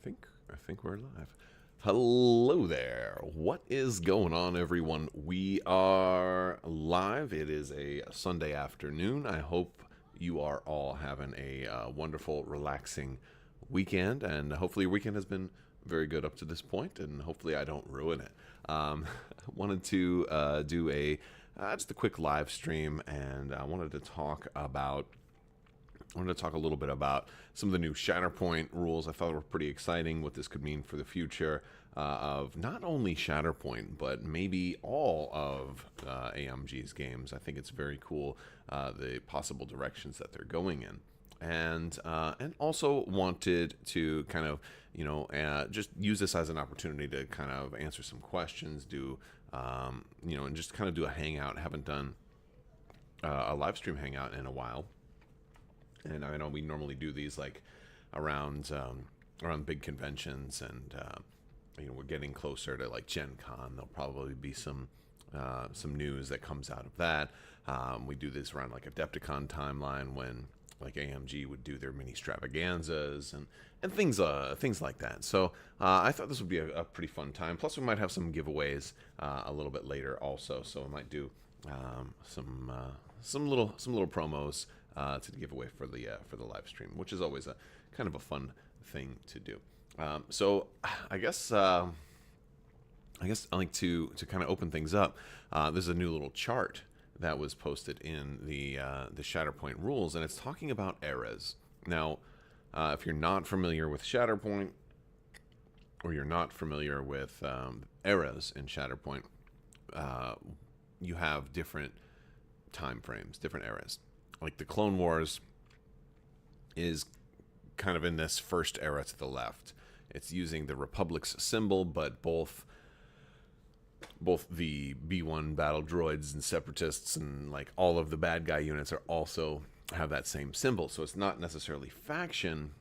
I think we're live. Hello there. What is going on, everyone? We are live. It is a Sunday afternoon. I hope you are all having a wonderful, relaxing weekend, and hopefully your weekend has been very good up to this point, and hopefully I don't ruin it. I wanted to do a just a quick live stream, and I wanted to talk a little bit about some of the new Shatterpoint rules. I thought were pretty exciting, what this could mean for the future of not only Shatterpoint, but maybe all of AMG's games. I think it's very cool, the possible directions that they're going in. And also wanted to kind of, just use this as an opportunity to kind of answer some questions, and just kind of do a hangout. I haven't done a live stream hangout in a while. And I know we normally do these like around big conventions, and we're getting closer to like Gen Con. There'll probably be some news that comes out of that. We do this around like Adepticon timeline when like AMG would do their mini extravaganzas and things like that. So I thought this would be a pretty fun time. Plus, we might have some giveaways a little bit later also. So we might do some little promos to give away for the live stream, which is always a kind of a fun thing to do. So I guess I like to kind of open things up. There's a new little chart that was posted in the Shatterpoint rules, and it's talking about eras. Now, if you're not familiar with Shatterpoint, or you're not familiar with eras in Shatterpoint, you have different time frames, different eras. Like the Clone Wars is kind of in this first era to the left. It's using the Republic's symbol, but both the B1 battle droids and separatists and like all of the bad guy units are also have that same symbol. So it's not necessarily faction,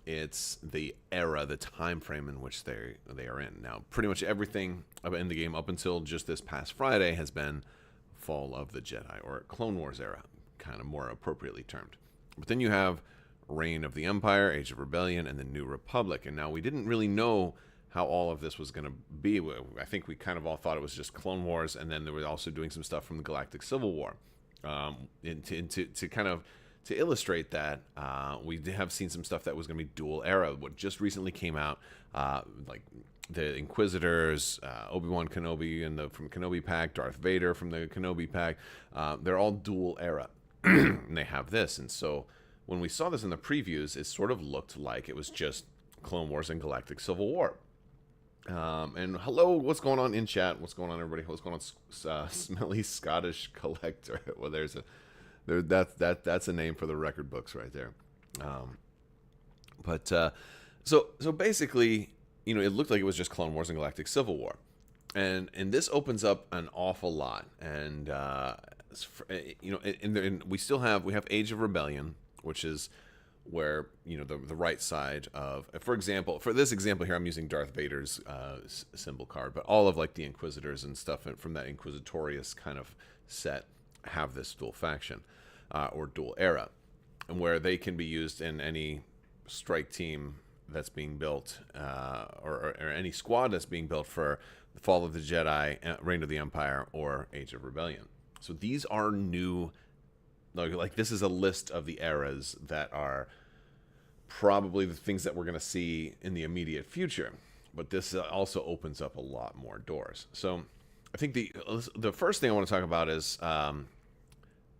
it's the era, the time frame in which they are in. Now, pretty much everything in the game up until just this past Friday has been Fall of the Jedi, or Clone Wars era, kind of more appropriately termed. But then you have Reign of the Empire, Age of Rebellion, and the New Republic. And now we didn't really know how all of this was going to be. I think we kind of all thought it was just Clone Wars, and then they were also doing some stuff from the Galactic Civil War. To illustrate that, we have seen some stuff that was going to be dual era. What just recently came out, like the Inquisitors, Obi-Wan Kenobi from Kenobi Pack, Darth Vader from the Kenobi Pack, they're all dual era. And they have this. And so when we saw this in the previews, it sort of looked like it was just Clone Wars and Galactic Civil War. And hello, what's going on in chat? What's going on, everybody? What's going on, Smelly Scottish Collector? Well, that's a name for the record books right there. So basically, it looked like it was just Clone Wars and Galactic Civil War, and this opens up an awful lot. And we have Age of Rebellion, which is where the right side of, for example, for this example here, I'm using Darth Vader's symbol card, but all of like the Inquisitors and stuff from that Inquisitorious kind of set have this dual faction or dual era, and where they can be used in any strike team that's being built, or any squad that's being built for the Fall of the Jedi, Reign of the Empire, or Age of Rebellion. So these are new. Like this is a list of the eras that are probably the things that we're going to see in the immediate future. But this also opens up a lot more doors. So I think the first thing I want to talk about is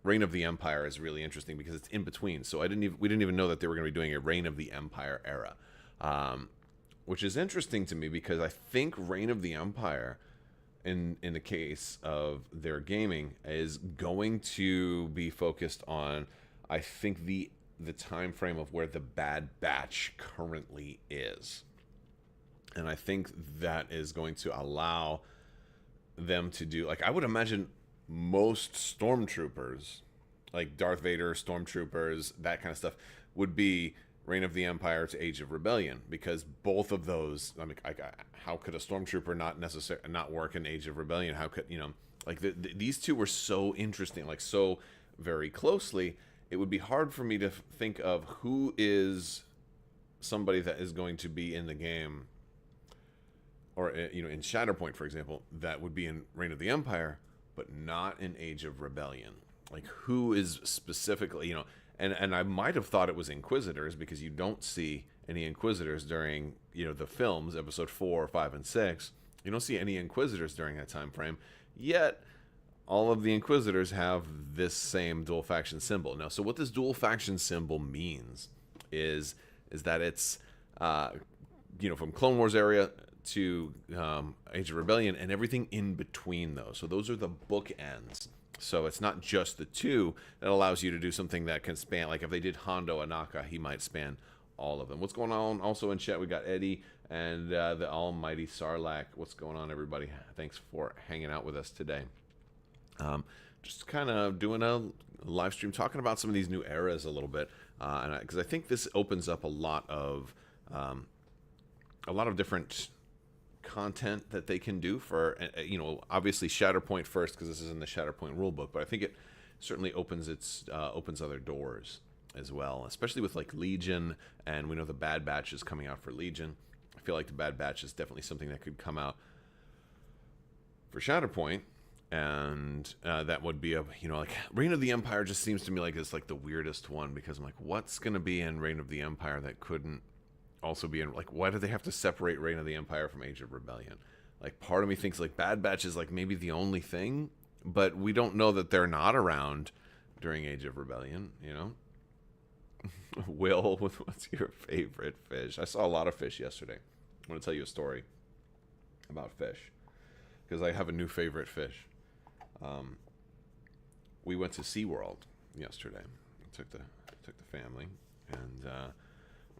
Reign of the Empire is really interesting because it's in between. So we didn't even know that they were going to be doing a Reign of the Empire era, which is interesting to me because I think Reign of the Empire, in the case of their gaming, is going to be focused on, I think, the time frame of where the Bad Batch currently is. And I think that is going to allow them to do, like, I would imagine most stormtroopers, like Darth Vader, stormtroopers, that kind of stuff, would be Reign of the Empire to Age of Rebellion, because both of those, I mean, how could a stormtrooper not work in Age of Rebellion? How could, these two were so interesting, like so very closely. It would be hard for me to think of who is somebody that is going to be in the game, or in Shatterpoint, for example, that would be in Reign of the Empire, but not in Age of Rebellion. Like, who is specifically, and I might have thought it was Inquisitors, because you don't see any Inquisitors during, the films, episode 4, 5, and 6. You don't see any Inquisitors during that time frame. Yet, all of the Inquisitors have this same dual faction symbol. Now, so what this dual faction symbol means is that it's, from Clone Wars area to Age of Rebellion and everything in between those. So those are the bookends. So it's not just the two that allows you to do something that can span, like if they did Hondo Anaka, he might span all of them. What's going on also in chat? We got Eddie and the almighty Sarlacc. What's going on, everybody? Thanks for hanging out with us today. Just kind of doing a live stream talking about some of these new eras a little bit, because I think this opens up a lot of different content that they can do for, obviously Shatterpoint first, because this is in the Shatterpoint rulebook, but I think it certainly opens other doors as well, especially with like Legion, and we know the Bad Batch is coming out for Legion. I feel like the Bad Batch is definitely something that could come out for Shatterpoint, and that would be like Reign of the Empire just seems to me like it's like the weirdest one, because I'm like, what's going to be in Reign of the Empire that couldn't also be in, like, why do they have to separate Reign of the Empire from Age of Rebellion? Like, part of me thinks like Bad Batch is like maybe the only thing, but we don't know that they're not around during Age of Rebellion, Will, what's your favorite fish? I saw a lot of fish yesterday. I want to tell you a story about fish, because I have a new favorite fish. We went to SeaWorld yesterday. I took the family, and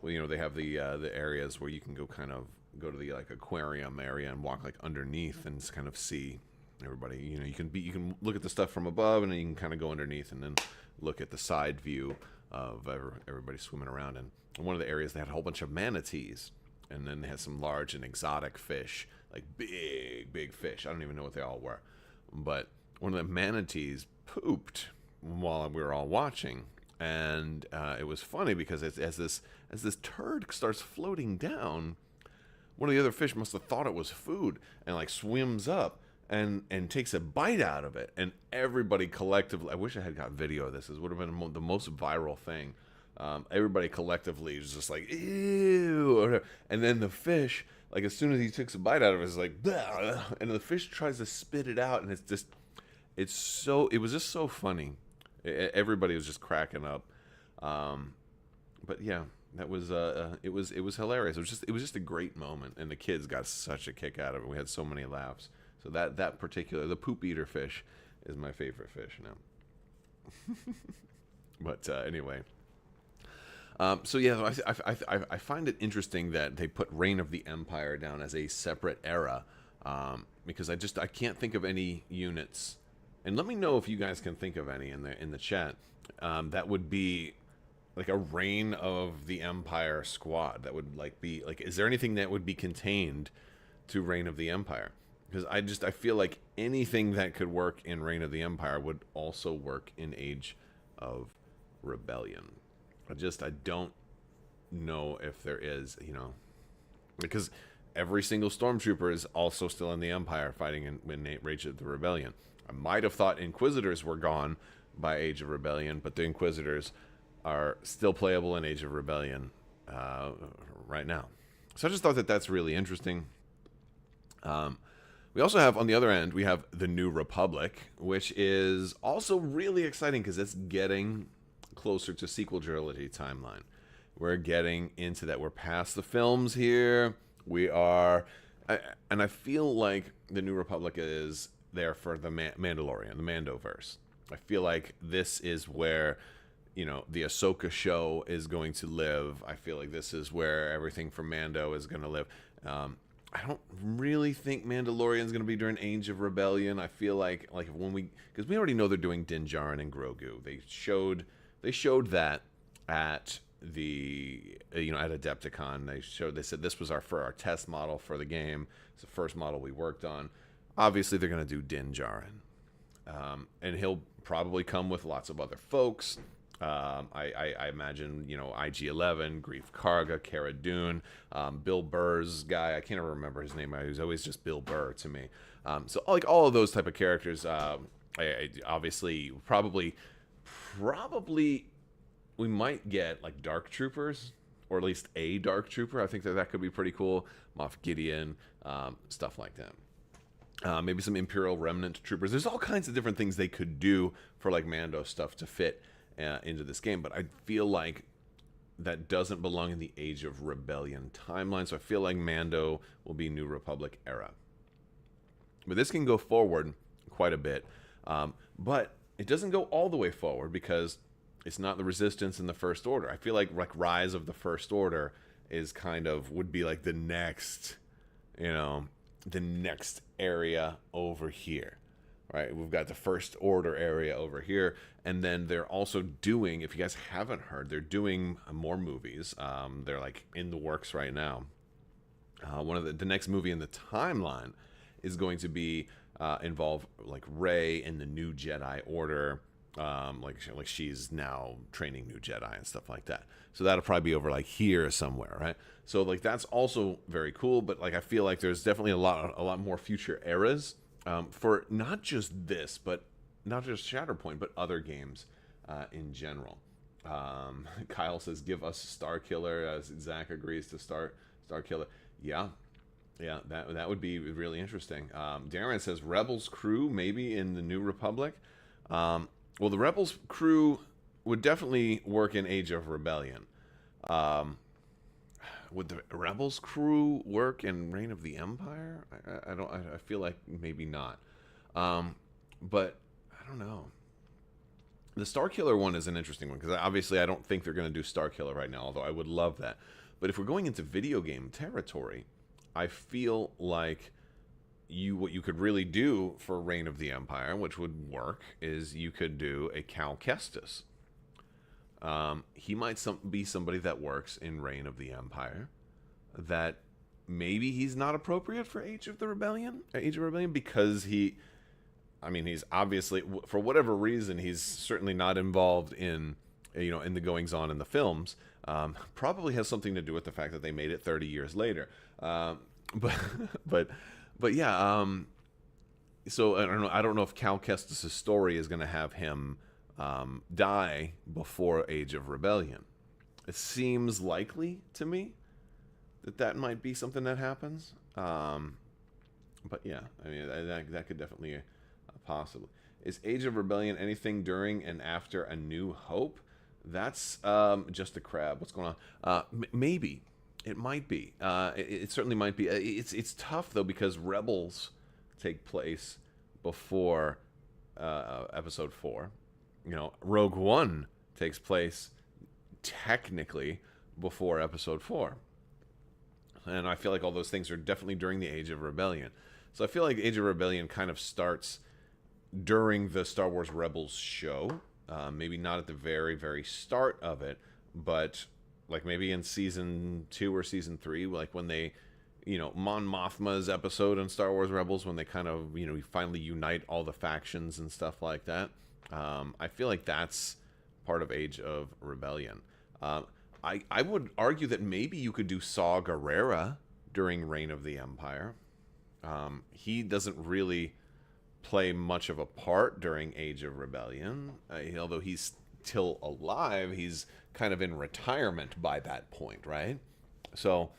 well, they have the areas where you can go to the like aquarium area and walk like underneath and just kind of see everybody. You can look at the stuff from above, and then you can kind of go underneath and then look at the side view of everybody swimming around. And in one of the areas, they had a whole bunch of manatees, and then they had some large and exotic fish, like big fish. I don't even know what they all were, but one of the manatees pooped while we were all watching. And it was funny because as this turd starts floating down, one of the other fish must have thought it was food and like swims up and takes a bite out of it. And everybody collectively, I wish I had got video of this. This would have been the most viral thing. Everybody collectively was just like, ew. And then the fish, like as soon as he takes a bite out of it, it's like, blah, and the fish tries to spit it out, and it was just so funny. Everybody was just cracking up, but yeah, that was it was hilarious. It was just a great moment, and the kids got such a kick out of it. We had so many laughs. So that particular, the poop eater fish, is my favorite fish now. But anyway, so yeah, I find it interesting that they put Reign of the Empire down as a separate era, because I can't think of any units. And let me know if you guys can think of any in the chat. That would be like a Reign of the Empire squad. That would be like, is there anything that would be contained to Reign of the Empire? Because I feel like anything that could work in Reign of the Empire would also work in Age of Rebellion. I don't know if there is, because every single stormtrooper is also still in the Empire fighting in Age of the Rebellion. I might have thought Inquisitors were gone by Age of Rebellion, but the Inquisitors are still playable in Age of Rebellion right now. So I just thought that that's really interesting. We also have, on the other end, we have the New Republic, which is also really exciting because it's getting closer to sequel trilogy timeline. We're getting into that. We're past the films here. We are, and I feel like the New Republic is there for the Mandalorian, the Mandoverse. I feel like this is where, the Ahsoka show is going to live. I feel like this is where everything from Mando is going to live. I don't really think Mandalorian's going to be during Age of Rebellion. I feel like because we already know they're doing Din Djarin and Grogu. They showed that at the at Adepticon. They said this was our test model for the game. It's the first model we worked on. Obviously, they're going to do Din Djarin. And he'll probably come with lots of other folks. I imagine, IG-11, Grief Karga, Cara Dune, Bill Burr's guy. I can't ever remember his name. He was always just Bill Burr to me. So like all of those type of characters. Obviously, probably we might get like Dark Troopers, or at least a Dark Trooper. I think that could be pretty cool. Moff Gideon, stuff like that. Maybe some Imperial Remnant troopers. There's all kinds of different things they could do for like Mando stuff to fit into this game, but I feel like that doesn't belong in the Age of Rebellion timeline, so I feel like Mando will be New Republic era. But this can go forward quite a bit, but it doesn't go all the way forward because it's not the Resistance in the First Order. I feel like Rise of the First Order is would be like the next, the next area over here, right? We've got the First Order area over here, and then they're also doing, if you guys haven't heard, they're doing more movies. They're like in the works right now. One of the next movie in the timeline is going to be involve like Rey and the new Jedi Order. Like she's now training new Jedi and stuff like that. So that'll probably be over like here somewhere, right? So like that's also very cool. But like I feel like there's definitely a lot more future eras for not just this, but not just Shatterpoint, but other games in general. Kyle says, "Give us Star Killer." Zach agrees to Star Killer. Yeah, that would be really interesting. Darren says, "Rebels crew maybe in the New Republic." Well, the Rebels crew would definitely work in Age of Rebellion. Would the Rebels crew work in Reign of the Empire? I don't. I feel like maybe not. But I don't know. The Starkiller one is an interesting one because obviously I don't think they're going to do Starkiller right now, although I would love that. But if we're going into video game territory, I feel like what you could really do for Reign of the Empire, which would work, is you could do a Cal Kestis. He might be somebody that works in Reign of the Empire. That maybe he's not appropriate for Age of Rebellion, because he's obviously, for whatever reason, he's certainly not involved in the goings on in the films. Probably has something to do with the fact that they made it 30 years later. But yeah, so I don't know if Cal Kestis' story is going to have him die before Age of Rebellion. It seems likely to me that might be something that happens. But yeah, I mean that could definitely possibly. Is Age of Rebellion anything during and after A New Hope? That's just a crab. What's going on? Maybe. It might be. It certainly might be. It's tough though because Rebels take place before Episode 4. Rogue One takes place technically before Episode 4, and I feel like all those things are definitely during the Age of Rebellion. So I feel like Age of Rebellion kind of starts during the Star Wars Rebels show. Maybe not at the very, very start of it, but like maybe in season 2 or season 3, like when they, Mon Mothma's episode in Star Wars Rebels, when they kind of, finally unite all the factions and stuff like that. I feel like that's part of Age of Rebellion. I would argue that maybe you could do Saw Gerrera during Reign of the Empire. He doesn't really play much of a part during Age of Rebellion, although he's still alive. He's kind of in retirement by that point, right? So,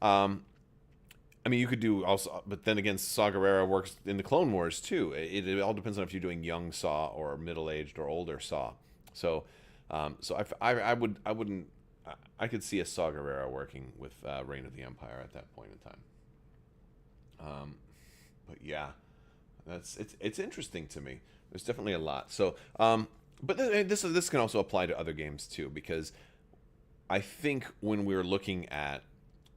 you could do also, but then again, Saw Gerrera works in the Clone Wars too. It all depends on if you're doing young Saw or middle-aged or older Saw. So, I could see a Saw Gerrera working with Reign of the Empire at that point in time. But yeah, it's interesting to me. There's definitely a lot. So, but this can also apply to other games too, because I think when we're looking at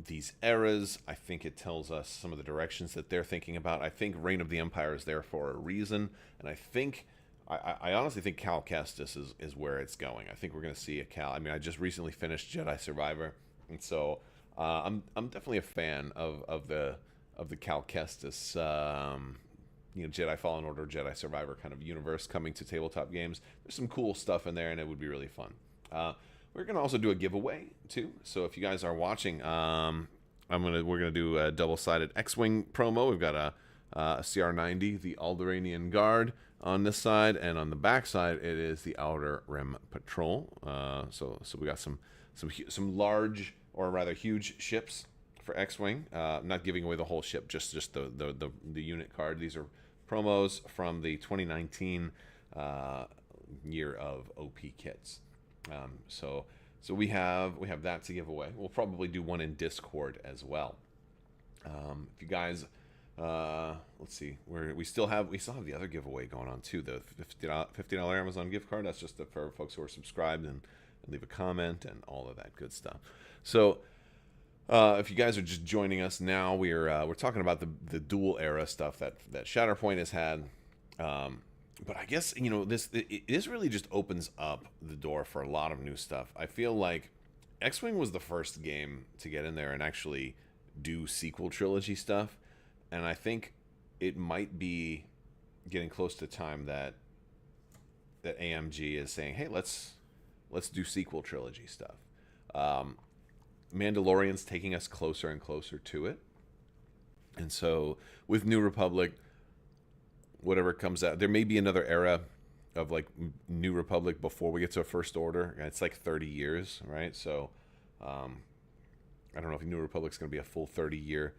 these eras, I think it tells us some of the directions that they're thinking about. I think Reign of the Empire is there for a reason, and I honestly think Cal Kestis is where it's going. I think we're going to see a Cal. I just recently finished Jedi Survivor, and so I'm definitely a fan of the Cal Kestis Jedi Fallen Order, Jedi Survivor kind of universe coming to tabletop games. There's some cool stuff in there, and it would be really fun. We're gonna also do a giveaway too. So if you guys are watching, we're gonna do a double-sided X-wing promo. We've got a CR90, the Alderaanian Guard on this side, and on the back side it is the Outer Rim Patrol. So we got some large, or rather huge, ships for X-wing. Not giving away the whole ship, just the unit card. These are promos from the 2019 year of OP kits. So we have that to give away. We'll probably do one in Discord as well. If you guys, let's see, we still have the other giveaway going on too. The $50 Amazon gift card. That's just for folks who are subscribed and leave a comment and all of that good stuff. So if you guys are just joining us now, we're talking about the dual era stuff that Shatterpoint has had. But I guess, this really just opens up the door for a lot of new stuff. I feel like X-Wing was the first game to get in there and actually do sequel trilogy stuff. And I think it might be getting close to time that AMG is saying, hey, let's do sequel trilogy stuff. Mandalorian's taking us closer and closer to it. And so with New Republic, whatever comes out, there may be another era of like New Republic before we get to a First Order. It's like 30 years, right? So I don't know if New Republic's going to be a full 30-year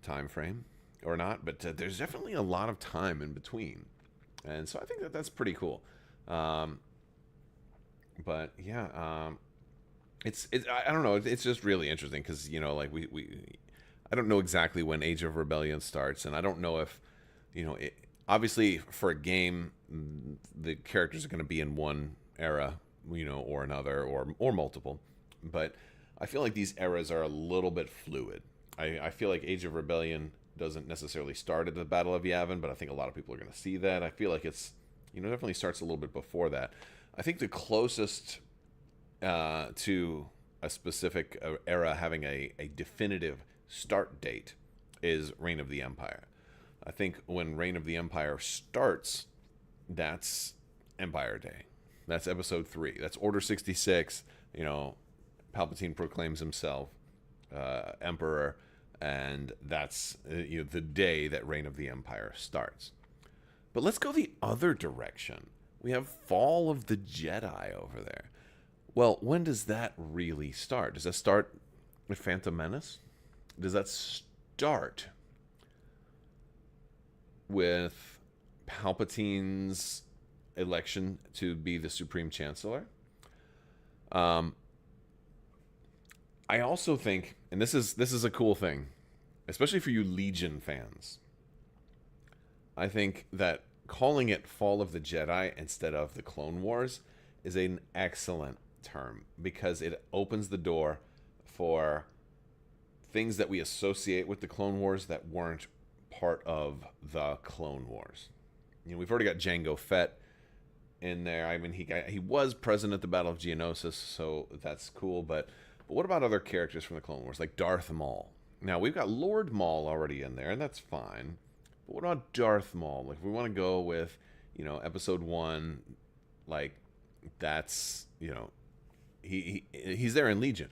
time frame or not, but there's definitely a lot of time in between, and so I think that's pretty cool. But yeah, it's I don't know, it's just really interesting because like I don't know exactly when Age of Rebellion starts, and I don't know if obviously for a game the characters are going to be in one era, or another, or multiple, but I feel like these eras are a little bit fluid. I feel like Age of Rebellion doesn't necessarily start at the Battle of Yavin, but I think a lot of people are going to see that. I feel like it's definitely starts a little bit before that. I think the closest to a specific era having a definitive start date is Reign of the Empire. I think when Reign of the Empire starts, that's Empire Day. That's Episode 3. That's Order 66. Palpatine proclaims himself Emperor, and that's the day that Reign of the Empire starts. But let's go the other direction. We have Fall of the Jedi over there. Well, when does that really start? Does that start with Phantom Menace? Does that start with Palpatine's election to be the Supreme Chancellor? I also think, and this is a cool thing, especially for you Legion fans, I think that calling it Fall of the Jedi instead of the Clone Wars is an excellent term, because it opens the door for things that we associate with the Clone Wars that weren't part of the Clone Wars. We've already got Jango Fett in there. I mean, he was present at the Battle of Geonosis, so that's cool, but what about other characters from the Clone Wars, like Darth Maul? Now, we've got Lord Maul already in there, and that's fine. But what about Darth Maul? Like, if we want to go with, Episode 1, like, that's, he's there in Legion.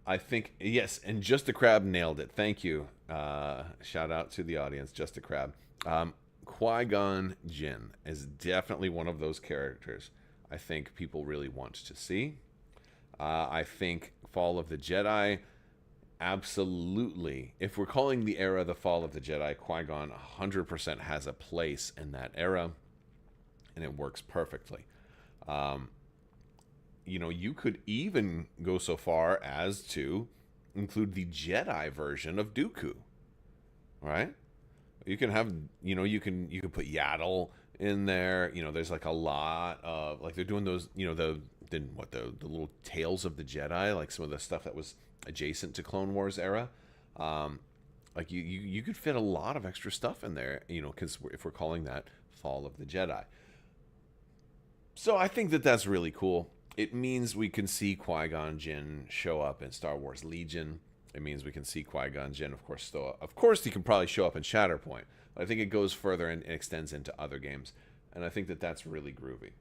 I think, yes, and Just a Crab nailed it. Thank you. Shout out to the audience, Just a Crab. Qui-Gon Jinn is definitely one of those characters I think people really want to see. I think Fall of the Jedi, absolutely. If we're calling the era the Fall of the Jedi, Qui-Gon 100% has a place in that era, and it works perfectly. You could even go so far as to include the Jedi version of Dooku, right? You can have, you can put Yaddle in there. There's like a lot of, like, they're doing those, the little Tales of the Jedi, like some of the stuff that was adjacent to Clone Wars era. Like you could fit a lot of extra stuff in there, because if we're calling that Fall of the Jedi. So I think that that's really cool. It means we can see Qui-Gon Jinn show up in Star Wars Legion. it means we can see Qui-Gon Jinn, of course. Still, of course, he can probably show up in Shatterpoint. But I think it goes further and extends into other games, and I think that that's really groovy.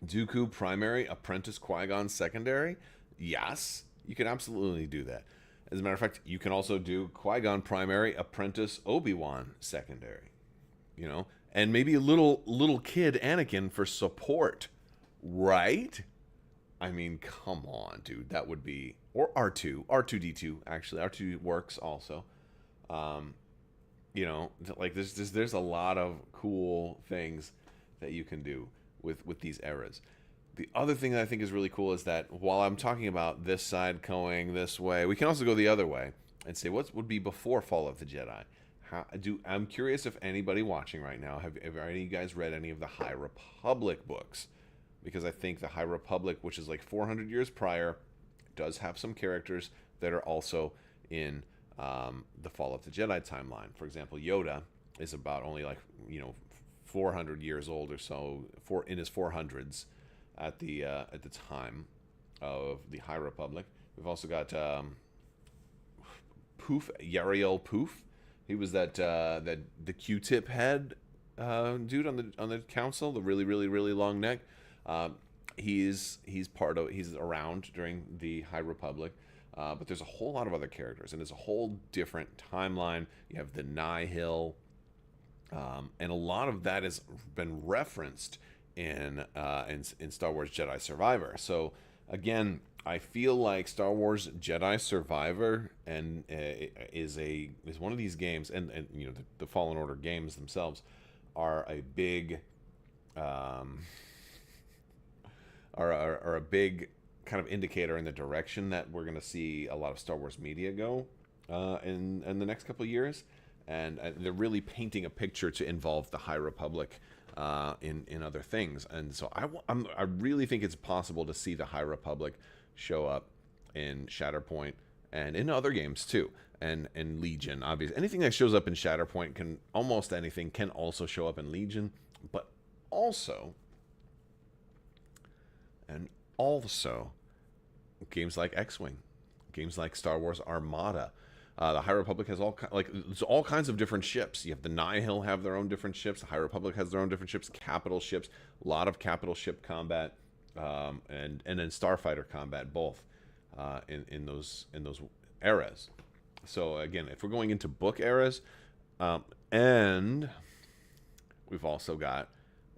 Dooku primary, Apprentice Qui-Gon secondary. Yes, you can absolutely do that. As a matter of fact, you can also do Qui-Gon primary, Apprentice Obi-Wan secondary. You know, and maybe a little kid Anakin for support, right? I mean, come on, dude. That would be, or R2D2 actually. R2 works also. You know, like there's a lot of cool things that you can do with these eras. The other thing that I think is really cool is that while I'm talking about this side going this way, we can also go the other way and say what would be before Fall of the Jedi. I'm curious if anybody watching right now have any of you guys read any of the High Republic books? Because I think the High Republic, which is like 400 years prior, does have some characters that are also in the Fall of the Jedi timeline. For example, Yoda is about only 400 years old or so, in his 400s at the time of the High Republic. We've also got Poof, Yariel Poof. He was that the Q-tip head dude on the council, the really long neck. He's around during the High Republic, but there's a whole lot of other characters, and it's a whole different timeline. You have the Nihil, and a lot of that has been referenced in Star Wars Jedi Survivor. So again, I feel like Star Wars Jedi Survivor is one of these games, and you know the Fallen Order games themselves are a big are a big kind of indicator in the direction that we're going to see a lot of Star Wars media go in the next couple of years, and they're really painting a picture to involve the High Republic in other things. And so I really think it's possible to see the High Republic show up in Shatterpoint and in other games too, and Legion. Obviously, anything that shows up in Shatterpoint can also show up in Legion, but also games like X-Wing, games like Star Wars Armada. The High Republic has there's all kinds of different ships. You have the Nihil have their own different ships. The High Republic has their own different ships. Capital ships, a lot of capital ship combat, and then starfighter combat, both in those eras. So again, if we're going into book eras, and we've also got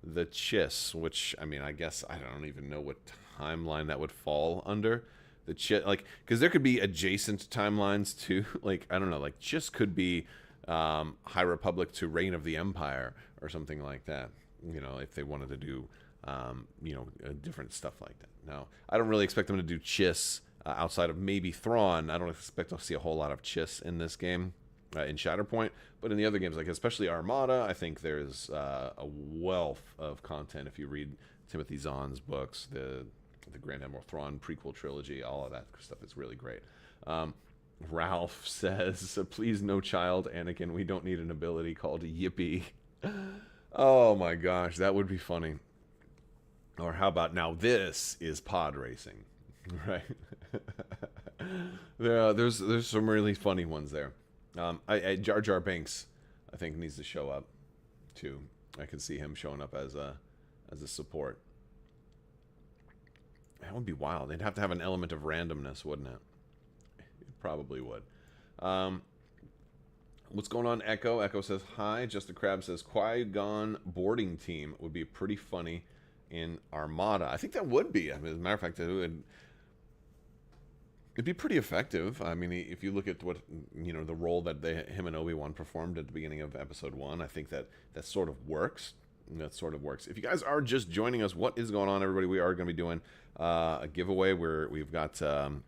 the Chiss, which I mean, I guess I don't even know what timeline that would fall under. The Chiss, because there could be adjacent timelines too. I don't know, Chiss could be High Republic to Reign of the Empire or something like that. You know, if they wanted to do, different stuff like that. No, I don't really expect them to do Chiss outside of maybe Thrawn. I don't expect to see a whole lot of Chiss in this game, in Shatterpoint. But in the other games, especially Armada, I think there's a wealth of content. If you read Timothy Zahn's books, the Grand Admiral Thrawn prequel trilogy, all of that stuff is really great. Ralph says, please no child, Anakin. We don't need an ability called Yippee. Oh my gosh, that would be funny. Or how about, now this is pod racing, right? There's some really funny ones there. Jar Jar Binks, I think, needs to show up too. I can see him showing up as a support. That would be wild. They'd have to have an element of randomness, wouldn't it? It probably would. What's going on, Echo? Echo says, hi. Just the Crab says, Qui-Gon boarding team would be pretty funny in Armada. I think that would be. I mean, as a matter of fact, it'd be pretty effective. I mean, if you look at what, the role that him and Obi-Wan performed at the beginning of Episode 1, I think that sort of works. That sort of works. If you guys are just joining us, what is going on, everybody? We are going to be doing a giveaway where we've got some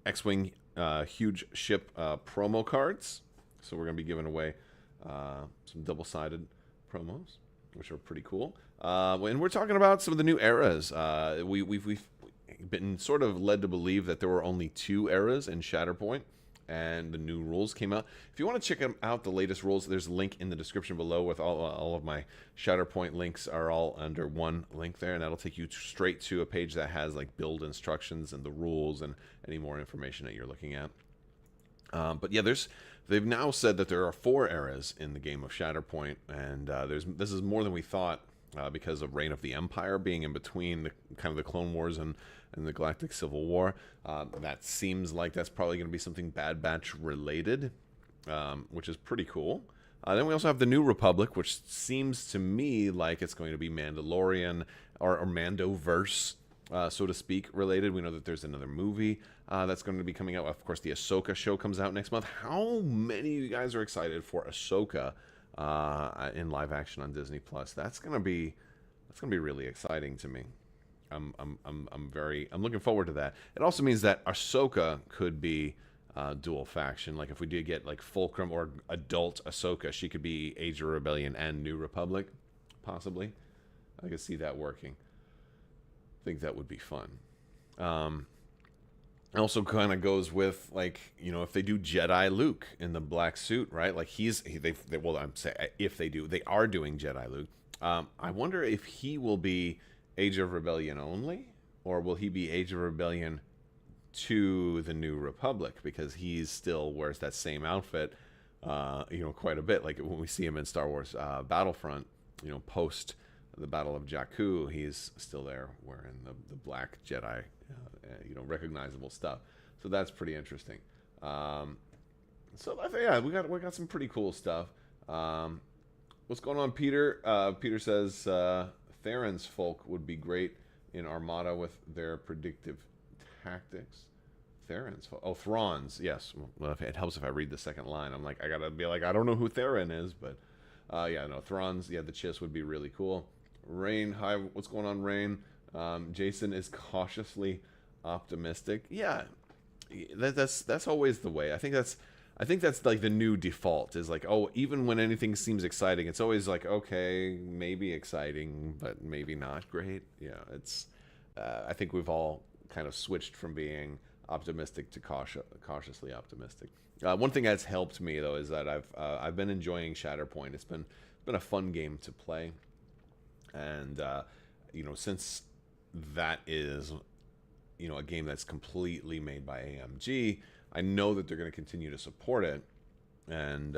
X-Wing huge ship promo cards. So we're going to be giving away some double-sided promos, which are pretty cool. And we're talking about some of the new eras. We've been sort of led to believe that there were only 2 eras in Shatterpoint, and the new rules came out. If you want to check out the latest rules, there's a link in the description below with all of my Shatterpoint links are all under one link there, and that'll take you straight to a page that has like build instructions and the rules and any more information that you're looking at. But yeah, they've now said that there are 4 eras in the game of Shatterpoint, and this is more than we thought because of Reign of the Empire being in between the Clone Wars and the Galactic Civil War. That seems like that's probably going to be something Bad Batch related, which is pretty cool. Then we also have the New Republic, which seems to me like it's going to be Mandalorian or Mandoverse, so to speak, related. We know that there's another movie that's going to be coming out. Of course, the Ahsoka show comes out next month. How many of you guys are excited for Ahsoka in live action on Disney Plus? That's gonna be really exciting to me. I'm looking forward to that. It also means that Ahsoka could be dual faction. Like if we did get like Fulcrum or adult Ahsoka, she could be Age of Rebellion and New Republic, possibly. I could see that working. I think that would be fun. Also kind of goes with, like, you know, if they do Jedi Luke in the black suit, right? Like they are doing Jedi Luke. I wonder if he will be Age of Rebellion only, or will he be Age of Rebellion to the New Republic, because he still wears that same outfit, you know, quite a bit. Like when we see him in Star Wars Battlefront, you know, post the Battle of Jakku, he's still there wearing the black Jedi, you know, recognizable stuff. So that's pretty interesting. So yeah, we got some pretty cool stuff. What's going on, Peter? Peter says Theron's folk would be great in Armada with their predictive tactics. Theron's folk. Oh, Thrawn's. Yes. Well, it helps if I read the second line. I'm like, I gotta be like, I don't know who Theron is, but yeah, no, Thrawn's. Yeah, the Chiss would be really cool. Rain, hi. What's going on, Rain? Jason is cautiously optimistic. Yeah, that's always the way. I think that's like the new default, is like, oh, even when anything seems exciting, it's always like, okay, maybe exciting, but maybe not great. Yeah, it's I think we've all kind of switched from being optimistic to cautiously optimistic. One thing that's helped me though is that I've been enjoying Shatterpoint. It's been a fun game to play, and you know, since that is, you know, a game that's completely made by AMG, I know that they're going to continue to support it, and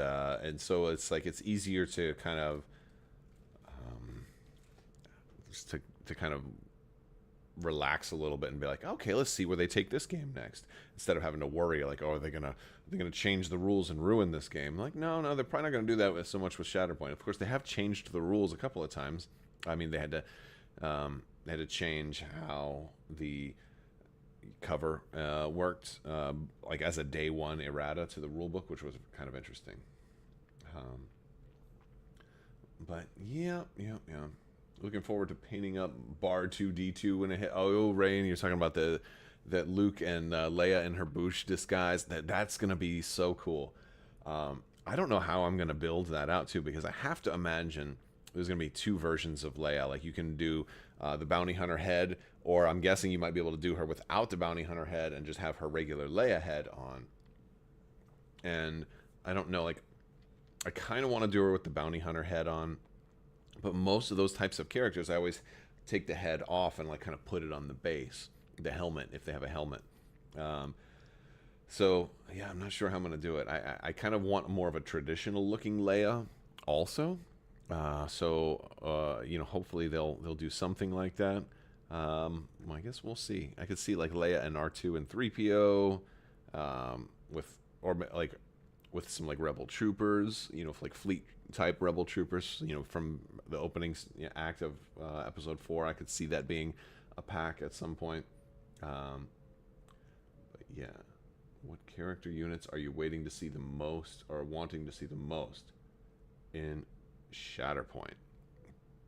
so it's like it's easier to kind of just to kind of relax a little bit and be like, okay, let's see where they take this game next, instead of having to worry like, oh, are they gonna change the rules and ruin this game? Like, no, they're probably not gonna do that so much with Shatterpoint. Of course, they have changed the rules a couple of times. I mean, they had to change how the cover worked, like as a day one errata to the rulebook, which was kind of interesting. But yeah. Looking forward to painting up Bar 2D2 when it hit. Oh, Rain, you're talking about that Luke and Leia in her Bouche disguise. That's gonna be so cool. I don't know how I'm gonna build that out too, because I have to imagine there's gonna be 2 versions of Leia. Like you can do the bounty hunter head, or I'm guessing you might be able to do her without the bounty hunter head and just have her regular Leia head on. And I don't know, like I kind of want to do her with the bounty hunter head on, but most of those types of characters, I always take the head off and like kind of put it on the base, the helmet, if they have a helmet. So yeah, I'm not sure how I'm going to do it. I kind of want more of a traditional looking Leia also. So you know, hopefully they'll do something like that. Well, I guess we'll see. I could see like Leia and R2 and 3PO, with some like rebel troopers, you know, like fleet type rebel troopers, you know, from the opening act of episode 4. I could see that being a pack at some point. But yeah, what character units are you waiting to see the most, or wanting to see the most in Shatterpoint?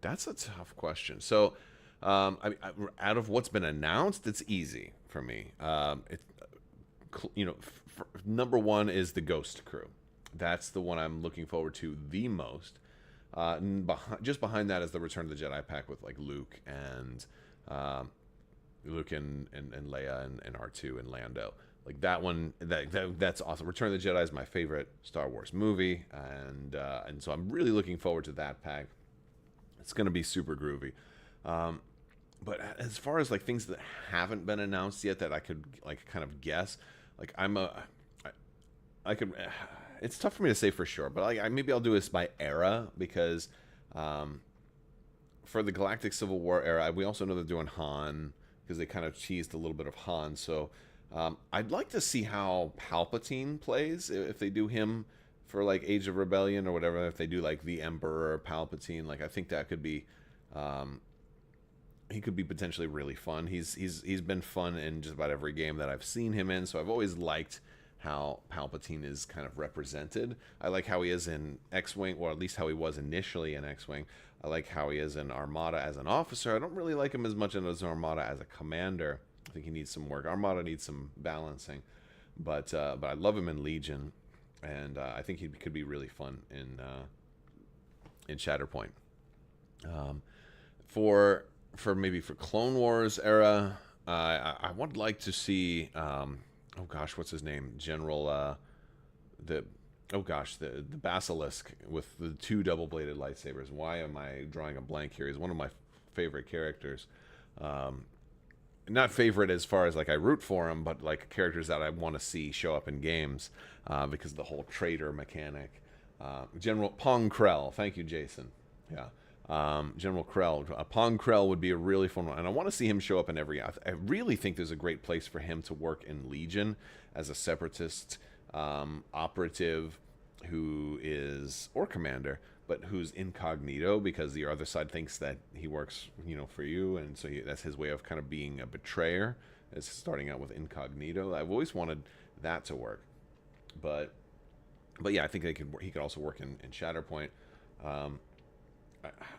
That's a tough question. So out of what's been announced, it's easy for me. You know, number 1 is the Ghost crew. That's the one I'm looking forward to the most. Just behind that is the Return of the Jedi pack with like Luke and Leia and R2 and Lando. like that one, that's awesome. Return of the Jedi is my favorite Star Wars movie, and so I'm really looking forward to that pack. It's gonna be super groovy. But as far as like things that haven't been announced yet that I could like kind of guess, like I could. It's tough for me to say for sure, but maybe I'll do this by era because for the Galactic Civil War era, we also know they're doing Han because they kind of teased a little bit of Han. So I'd like to see how Palpatine plays if they do him for like Age of Rebellion or whatever. If they do like the Emperor Palpatine, like I think that could be. He could be potentially really fun. He's been fun in just about every game that I've seen him in. So I've always liked how Palpatine is kind of represented. I like how he is in X-Wing, or at least how he was initially in X-Wing. I like how he is in Armada as an officer. I don't really like him as much as Armada as a commander. I think he needs some work. Armada needs some balancing, but I love him in Legion, and I think he could be really fun in Shatterpoint. For maybe for Clone Wars era, I would like to see oh gosh, what's his name? General the Basilisk with the two double-bladed lightsabers. Why am I drawing a blank here? He's one of my favorite characters. Not favorite as far as like I root for him, but like characters that I want to see show up in games because of the whole traitor mechanic. General Pong Krell. Thank you, Jason. Yeah. General Krell. Pong Krell would be a really fun one, and I want to see him show up in every. I really think there's a great place for him to work in Legion as a separatist operative who is, or commander, but who's incognito because the other side thinks that he works, for you, and so that's his way of kind of being a betrayer. Is starting out with incognito. I've always wanted that to work, but yeah, I think he could also work in Shatterpoint.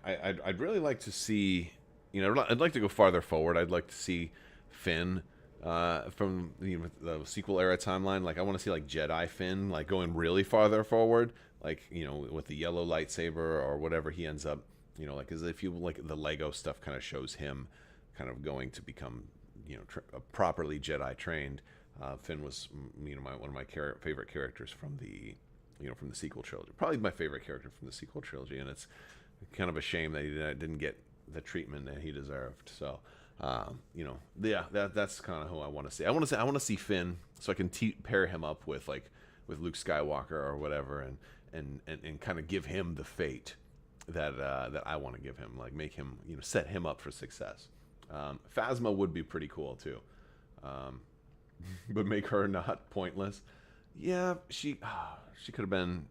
I'd really like to see, I'd like to go farther forward. I'd like to see Finn from the sequel era timeline. Like I want to see like Jedi Finn, like going really farther forward, like with the yellow lightsaber or whatever he ends up, like as if you like the Lego stuff kind of shows him kind of going to become, properly Jedi trained. Finn was, one of my favorite characters from the, from the sequel trilogy. Probably my favorite character from the sequel trilogy, and it's kind of a shame that he didn't get the treatment that he deserved. So, that's kind of who I want to see. I want to see Finn, so I can pair him up with Luke Skywalker or whatever, and kind of give him the fate that I want to give him, like make him, set him up for success. Phasma would be pretty cool too, but make her not pointless. Yeah, she could have been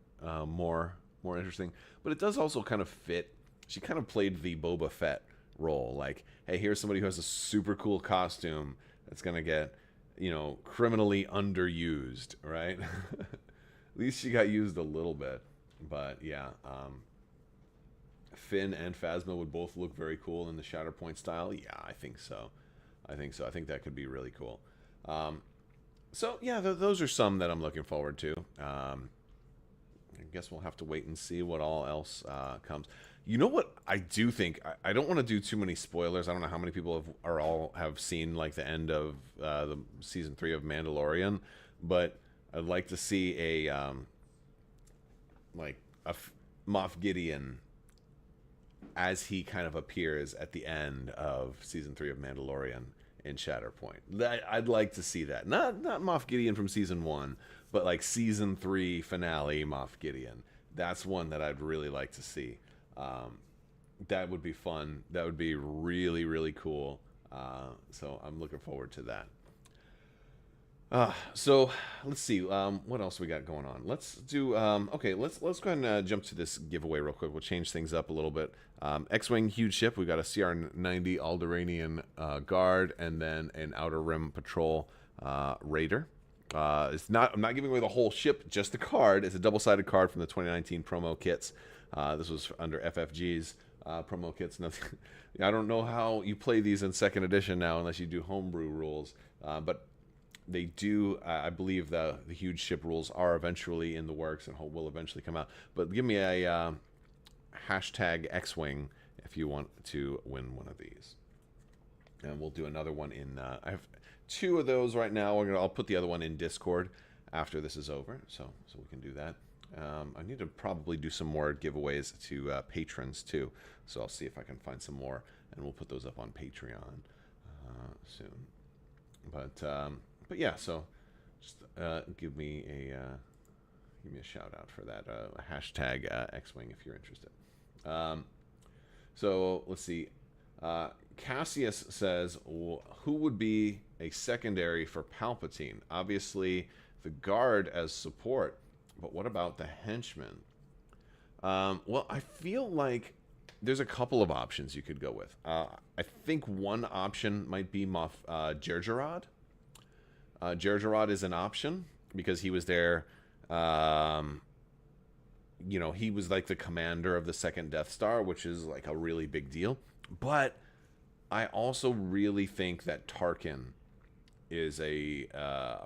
more interesting, but it does also kind of fit. She kind of played the Boba Fett role, like, hey, here's somebody who has a super cool costume that's gonna get, criminally underused, right? At least she got used a little bit, but yeah, Finn and Phasma would both look very cool in the Shatterpoint style. Yeah, I think so. I think that could be really cool. So yeah, those are some that I'm looking forward to. I guess we'll have to wait and see what all else comes. You know what I do think? I don't want to do too many spoilers. I don't know how many people have seen like the end of the season 3 of Mandalorian, but I'd like to see a Moff Gideon as he kind of appears at the end of season 3 of Mandalorian in Shatterpoint. I'd like to see that. Not Moff Gideon from season 1, but like season 3 finale Moff Gideon. That's one that I'd really like to see. That would be fun. That would be really, really cool. So I'm looking forward to that. So let's see. What else we got going on? Let's do. Okay, let's go ahead and jump to this giveaway real quick. We'll change things up a little bit. X-wing huge ship. We got a CR-90 Alderaanian guard, and then an Outer Rim Patrol Raider. I'm not giving away the whole ship, just the card. It's a double-sided card from the 2019 promo kits. This was under FFG's promo kits. I don't know how you play these in second edition now, unless you do homebrew rules. But they do. I believe the huge ship rules are eventually in the works and will eventually come out. But give me a hashtag X-wing if you want to win one of these. and we'll do another one in. I have 2 of those right now. I'll put the other one in Discord after this is over, so we can do that. I need to probably do some more giveaways to patrons too, so I'll see if I can find some more, and we'll put those up on Patreon soon. But yeah, so just give me a shout out for that hashtag X-Wing if you're interested. So let's see. Cassius says, who would be a secondary for Palpatine? Obviously, the guard as support, but what about the henchmen? Well, I feel like there's a couple of options you could go with. I think one option might be Jerjerrod. Jerjerrod is an option because he was there. You know, he was like the commander of the second Death Star, which is like a really big deal. But I also really think that Tarkin is a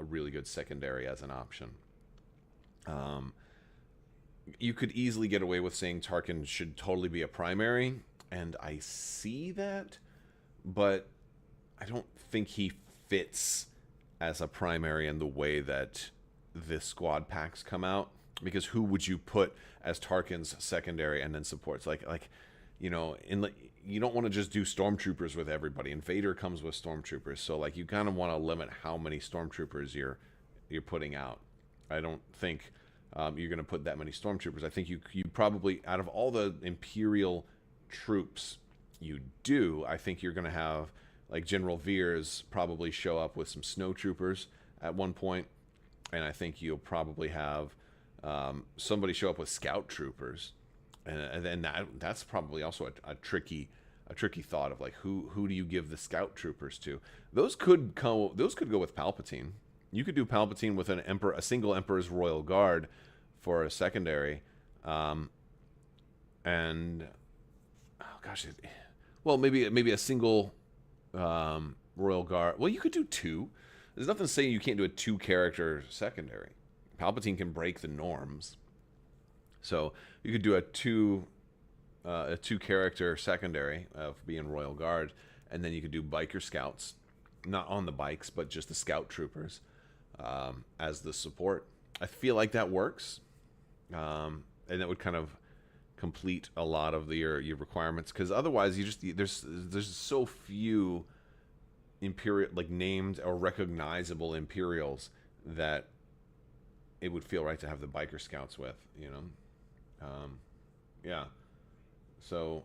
really good secondary as an option. You could easily get away with saying Tarkin should totally be a primary, and I see that, but I don't think he fits as a primary in the way that the squad packs come out. Because who would you put as Tarkin's secondary and then supports? Like you know, you don't want to just do stormtroopers with everybody. And Vader comes with stormtroopers, so like you kind of want to limit how many stormtroopers you're putting out. I don't think you're going to put that many stormtroopers. I think you probably, out of all the Imperial troops you do, I think you're going to have like General Veers probably show up with some snowtroopers at one point, and I think you'll probably have somebody show up with scout troopers, and then that's probably also a tricky thought of like who do you give the scout troopers to? Those could go with Palpatine. You could do Palpatine with a single Emperor's Royal Guard for a secondary, and oh gosh, well maybe a single Royal Guard. Well, you could do 2. There's nothing saying you can't do a 2-character secondary. Palpatine can break the norms, so you could do a 2-character secondary of being Royal Guard, and then you could do biker scouts, not on the bikes, but just the scout troopers as the support. I feel like that works, and that would kind of complete a lot of your requirements, because otherwise there's so few Imperial, like named or recognizable Imperials, that it would feel right to have the biker scouts with, you know. Yeah. So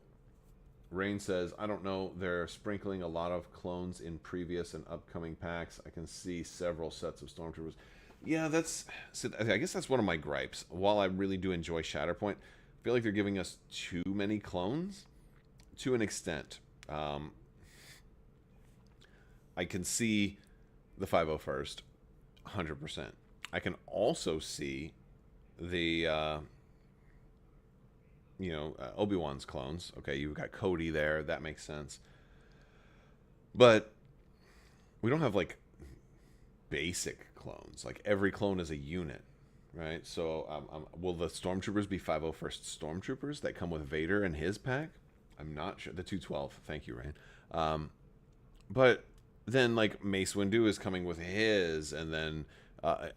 Rain says, I don't know, they're sprinkling a lot of clones in previous and upcoming packs. I can see several sets of stormtroopers. Yeah, I guess that's one of my gripes. While I really do enjoy Shatterpoint, I feel like they're giving us too many clones to an extent. I can see the 501st 100%. I can also see the Obi-Wan's clones. Okay, you've got Cody there. That makes sense. But we don't have like basic clones. Like every clone is a unit, right? So will the stormtroopers be 501st stormtroopers that come with Vader and his pack? I'm not sure. The 212. Thank you, Rain. But then like Mace Windu is coming with his, and then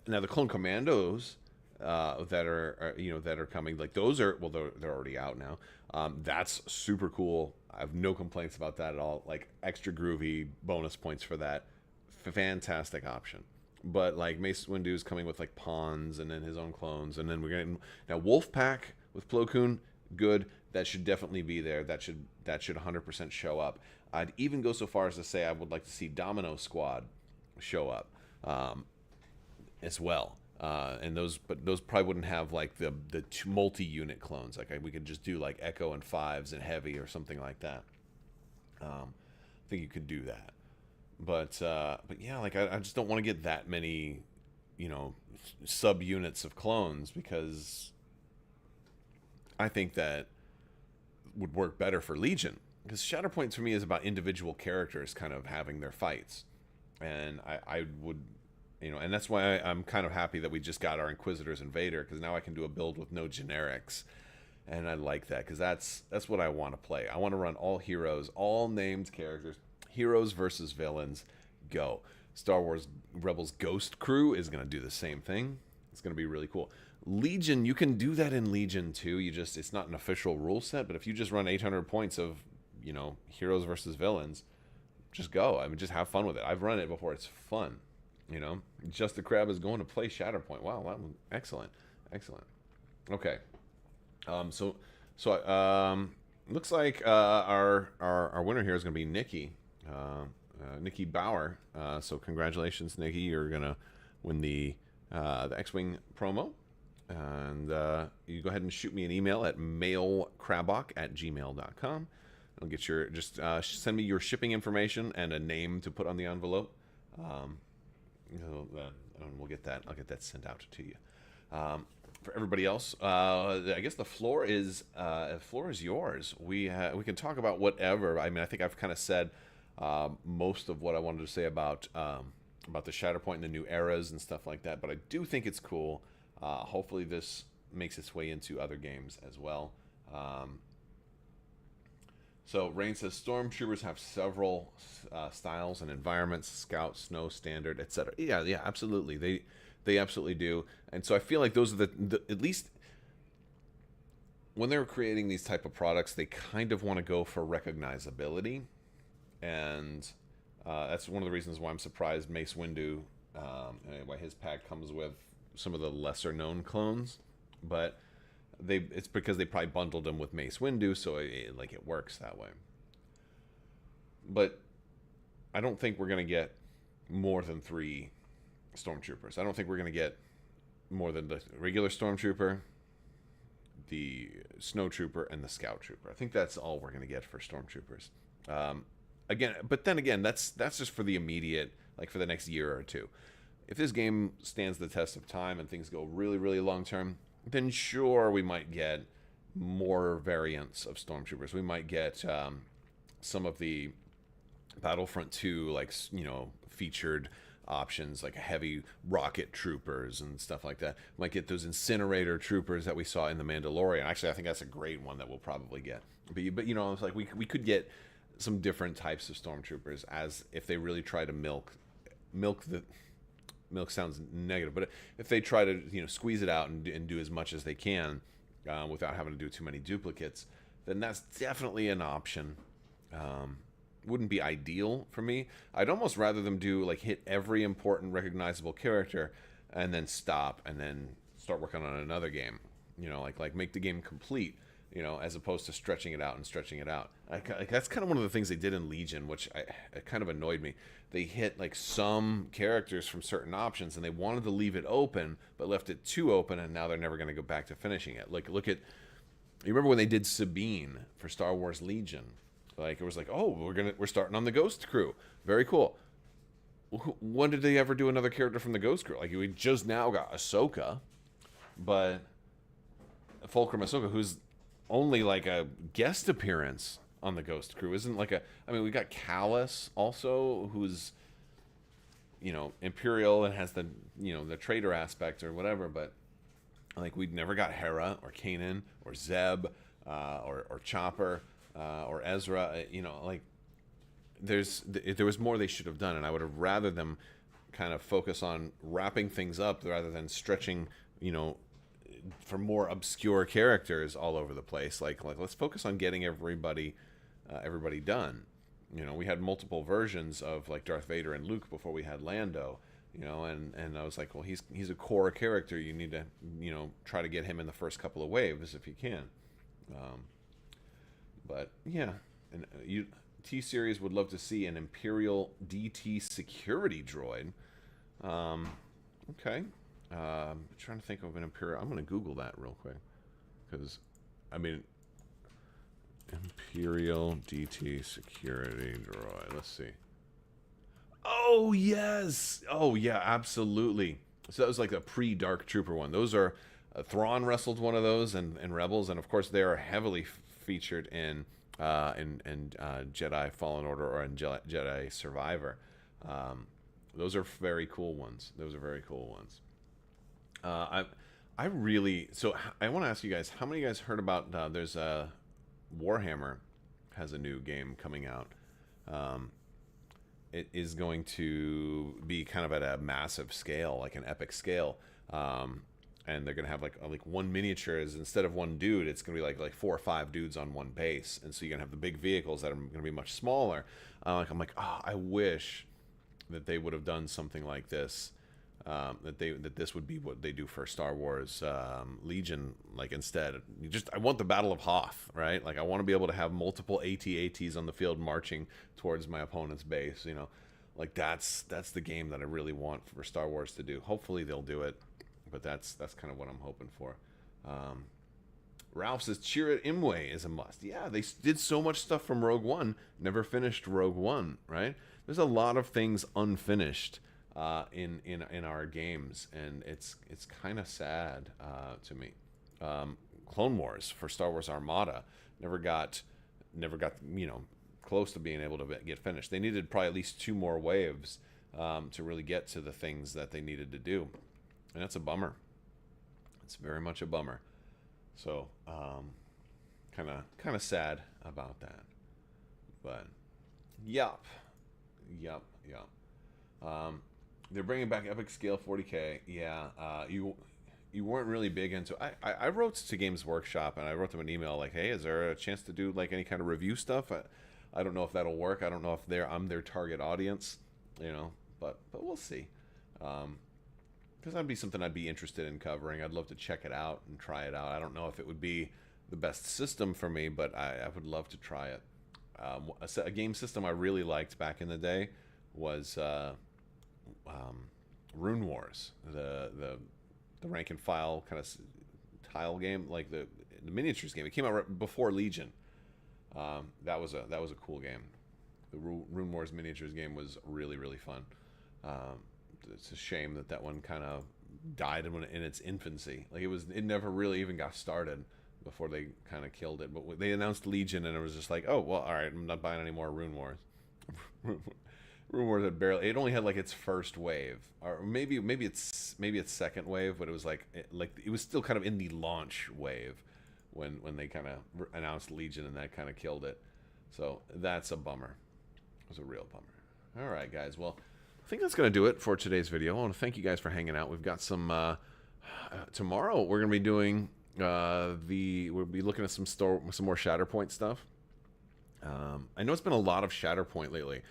now the clone commandos that are coming, like those are, well, they're already out now. That's super cool. I have no complaints about that at all. Like extra groovy, bonus points for that. Fantastic option. But like Mace Windu is coming with like pawns and then his own clones, and then we're getting now Wolfpack with Plo Koon. Good. That should definitely be there. That should 100% show up. I'd even go so far as to say I would like to see Domino Squad show up as well. And those probably wouldn't have like the multi-unit clones. Like we could just do like Echo and Fives and Heavy or something like that. I think you could do that. But yeah, like I just don't want to get that many, sub-units of clones, because I think that would work better for Legion. Because Shatterpoint for me is about individual characters kind of having their fights. And I would, and that's why I'm kind of happy that we just got our Inquisitors and Vader, because now I can do a build with no generics. And I like that, because that's what I want to play. I want to run all heroes, all named characters. Heroes versus villains, go. Star Wars Rebels Ghost Crew is going to do the same thing. It's going to be really cool. Legion, you can do that in Legion too. It's not an official rule set, but if you just run 800 points of, heroes versus villains, just go. I mean, just have fun with it. I've run it before. It's fun. Just the Crab is going to play Shatterpoint. Wow, that was excellent. Excellent. Okay. Looks like our winner here is going to be Nikki. Nikki Bauer. So congratulations, Nikki. You're gonna win the X-Wing promo, and you go ahead and shoot me an email at mailcrabbok@gmail.com. I'll get send me your shipping information and a name to put on the envelope. And we'll get that. I'll get that sent out to you. For everybody else, I guess the floor is yours. We can talk about whatever. I mean, I think I've kind of said most of what I wanted to say about the Shatterpoint and the new eras and stuff like that. But I do think it's cool. Hopefully, this makes its way into other games as well. So Rain says Stormtroopers have several styles and environments: Scout, Snow, Standard, etc. Yeah, absolutely. They absolutely do. And so I feel like those are the at least when they're creating these type of products, they kind of want to go for recognizability. And that's one of the reasons why I'm surprised Mace Windu, why his pack comes with some of the lesser known clones. But it's because they probably bundled them with Mace Windu, so it works that way. But I don't think we're going to get more than 3 Stormtroopers. I don't think we're going to get more than the regular Stormtrooper, the Snow Trooper, and the Scout Trooper. I think that's all we're going to get for Stormtroopers. But then again, that's just for the immediate, like for the next year or two. If this game stands the test of time and things go really, really long term, then sure, we might get more variants of Stormtroopers. We might get some of the Battlefront 2, featured options, like heavy rocket troopers and stuff like that. Might get those incinerator troopers that we saw in The Mandalorian. Actually, I think that's a great one that we'll probably get. But it's like we could get some different types of Stormtroopers, as if they really try to milk sounds negative, but if they try to squeeze it out and do as much as they can without having to do too many duplicates, then that's definitely an option. Wouldn't be ideal for me. I'd almost rather them do hit every important recognizable character and then stop and then start working on another game. Like make the game complete. As opposed to stretching it out and stretching it out. That's kind of one of the things they did in Legion, which it kind of annoyed me. They hit some characters from certain options, and they wanted to leave it open, but left it too open, and now they're never going to go back to finishing it. You remember when they did Sabine for Star Wars Legion? It was we're starting on the Ghost Crew. Very cool. When did they ever do another character from the Ghost Crew? We just now got Ahsoka, but Fulcrum Ahsoka, who's only a guest appearance on the Ghost Crew. We got Callus also, who's Imperial and has the the traitor aspect or whatever, but we'd never got Hera or Kanan or Zeb or Chopper or Ezra. There was more they should have done, and I would have rather them kind of focus on wrapping things up rather than stretching for more obscure characters all over the place. Let's focus on getting everybody done. We had multiple versions of Darth Vader and Luke before we had Lando, and I was like, well, he's a core character. You need to try to get him in the first couple of waves if you can. But yeah, and T-Series would love to see an Imperial DT security droid. Okay. I'm trying to think of an Imperial. I'm going to Google that real quick. Because, Imperial DT security droid. Let's see. Oh, yes! Oh, yeah, absolutely. So that was a pre-Dark Trooper one. Those are... Thrawn wrestled one of those in Rebels. And, of course, they are heavily featured in Jedi Fallen Order or in Jedi Survivor. Those are very cool ones. I want to ask you guys, how many of you guys heard about there's a Warhammer has a new game coming out. it is going to be kind of at a massive scale, like an epic scale. And they're gonna have like one miniature is, instead of one dude, it's gonna be like 4 or 5 dudes on one base, and so you're gonna have the big vehicles that are gonna be much smaller. I'm like, oh, I wish that they would have done something like this. That this would be what they do for Star Wars Legion. Like, instead, I want the Battle of Hoth, right? Like, I want to be able to have multiple AT-ATs on the field marching towards my opponent's base. You know, like that's the game that I really want for Star Wars to do. Hopefully they'll do it, but that's kind of what I'm hoping for. Ralph says Chirrut Imwe is a must. Yeah, they did so much stuff from Rogue One, never finished Rogue One, right? There's a lot of things unfinished in our games, and it's kind of sad to me. Clone Wars for Star Wars Armada never got close to being able to get finished. They needed probably at least 2 more waves to really get to the things that they needed to do, and that's a bummer. It's very much a bummer. So kind of sad about that. But yup. They're bringing back Epic Scale 40K. Yeah, you weren't really big into. I wrote to Games Workshop, and I wrote them an email like, hey, is there a chance to do like any kind of review stuff? I don't know if that'll work. I don't know if I'm their target audience, you know. But we'll see. Because that'd be something I'd be interested in covering. I'd love to check it out and try it out. I don't know if it would be the best system for me, but I would love to try it. A game system I really liked back in the day was Rune Wars, the rank and file kind of tile game, like the miniatures game. It came out right before Legion. That was a cool game. The Rune Wars miniatures game was really fun. It's a shame that one kind of died in its infancy. Like, it never really even got started before they kind of killed it. But they announced Legion, and it was just like, oh well, all right, I'm not buying any more Rune Wars. Rune Wars it only had like its first wave, or maybe its second wave, but it was like it was still kind of in the launch wave when they kind of announced Legion, and that kind of killed it. So that's a bummer. It was a real bummer. All right, guys. Well, I think that's going to do it for today's video. I want to thank you guys for hanging out. We've got some tomorrow. We're going to be doing we'll be looking at some more Shatterpoint stuff. I know it's been a lot of Shatterpoint lately.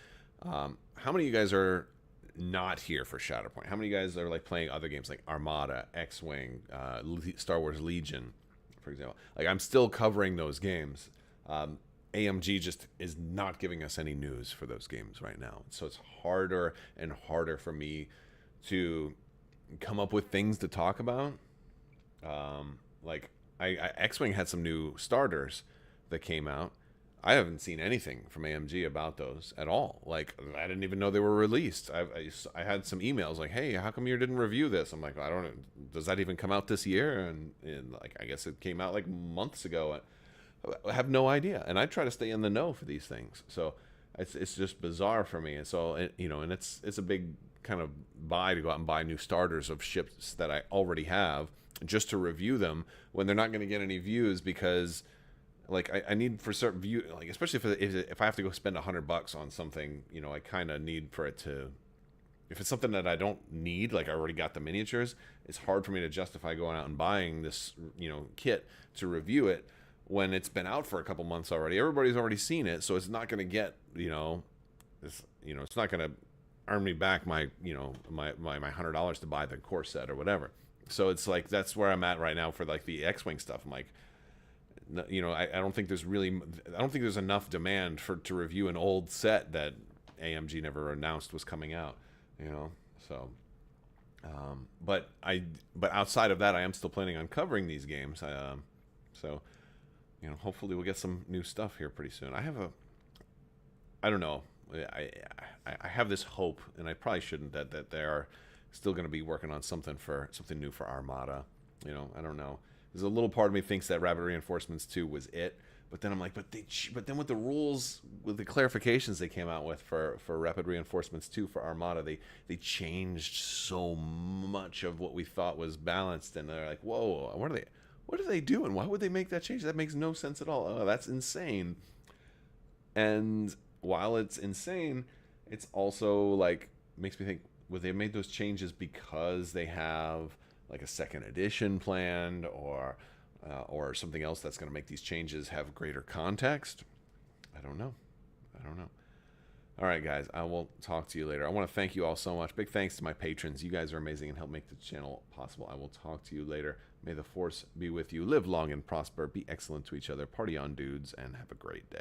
How many of you guys are not here for Shatterpoint? How many of you guys are like playing other games like Armada, X-Wing, Star Wars Legion, for example? Like, I'm still covering those games. AMG just is not giving us any news for those games right now. So it's harder and harder for me to come up with things to talk about. Like, X-Wing had some new starters that came out. I haven't seen anything from AMG about those at all. Like, I didn't even know they were released. I had some emails like, hey, how come you didn't review this? I'm like, I don't know. Does that even come out this year? And like, I guess it came out like months ago. I have no idea. And I try to stay in the know for these things. So it's just bizarre for me. And so, and it's a big kind of buy to go out and buy new starters of ships that I already have just to review them when they're not going to get any views, because like I need for certain view, like especially if I have to go spend $100 on something, I kind of need for it to. If it's something that I don't need, like I already got the miniatures, it's hard for me to justify going out and buying this, kit to review it when it's been out for a couple months already. Everybody's already seen it, so it's not going to get, it's not going to earn me back my $100 to buy the core set or whatever. So it's like that's where I'm at right now for like the X-Wing stuff. I'm like, I don't think there's enough demand to review an old set that AMG never announced was coming out, so but outside of that, I am still planning on covering these games, so hopefully we'll get some new stuff here pretty soon. I don't know, I have this hope, and I probably shouldn't, that they are still going to be working on something new for Armada. I don't know. There's a little part of me thinks that Rapid Reinforcements 2 was it, but then I'm like, but then with the rules, with the clarifications they came out with for Rapid Reinforcements 2 for Armada, they changed so much of what we thought was balanced, and they're like, whoa, what are they doing? Why would they make that change? That makes no sense at all. Oh, that's insane. And while it's insane, it's also like makes me think, would they made those changes because they have like a second edition planned, or something else that's going to make these changes have greater context? I don't know. I don't know. All right, guys, I will talk to you later. I want to thank you all so much. Big thanks to my patrons. You guys are amazing and help make the channel possible. I will talk to you later. May the force be with you. Live long and prosper. Be excellent to each other. Party on, dudes, and have a great day.